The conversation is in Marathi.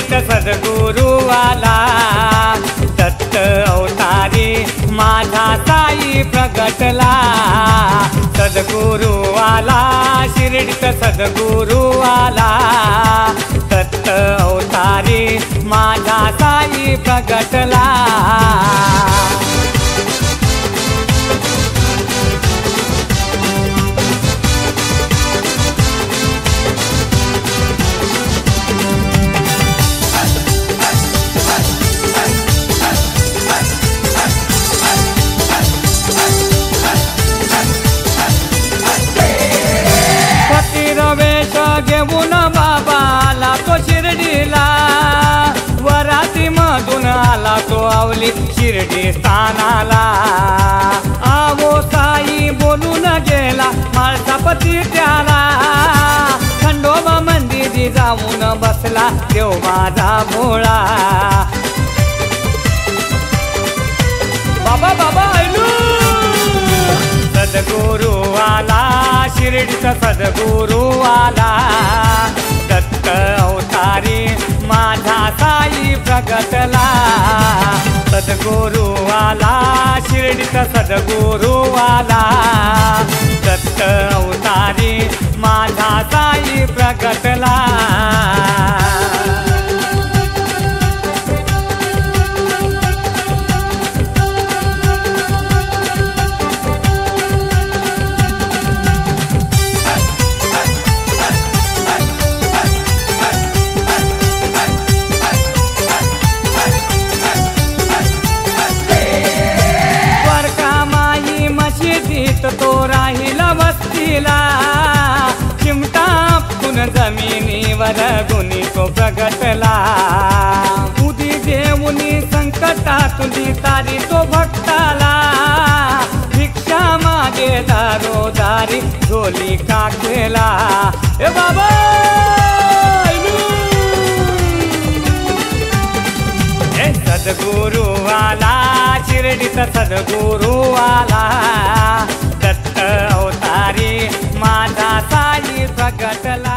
शिर्डीत सद्गुरू आला, दत्त अवतारी माझा साई प्रगटला। सद्गुरू आला, शिर्डीत सद्गुरू आला, दत्त अवतारी माझा साई प्रगटला। वेश घेऊन बाबा आला तो शिर्डीला, वराती मधून आला तो आवली शिर्डी स्थानाला। आवो साई बोलून गेला माळसापती त्याला, खंडोबा मंदिरी जाऊन बसला देव माझा भोळा। बाबा बाबा ऐलू सद्गुरू आला, शिर्डीत सद्गुरू आला, दत्त अवतारी माझा साई प्रगटला। सद्गुरू आला, शिर्डीत सद्गुरू आला, दत्त अवतारी माझा साई प्रगटला। तो राहिला वस्तीला, चिमटा आपटून जमिनीवर गुणी तो प्रगटला। उदी देऊनी संकटातून तारी तो भक्ताला, भिक्षा मागे दारोदारी झोली काकेला। ए बाबा सद्गुरू आला, शिर्डीत सद्गुरू आला, दत्त अवतारी माझा साई प्रगटला।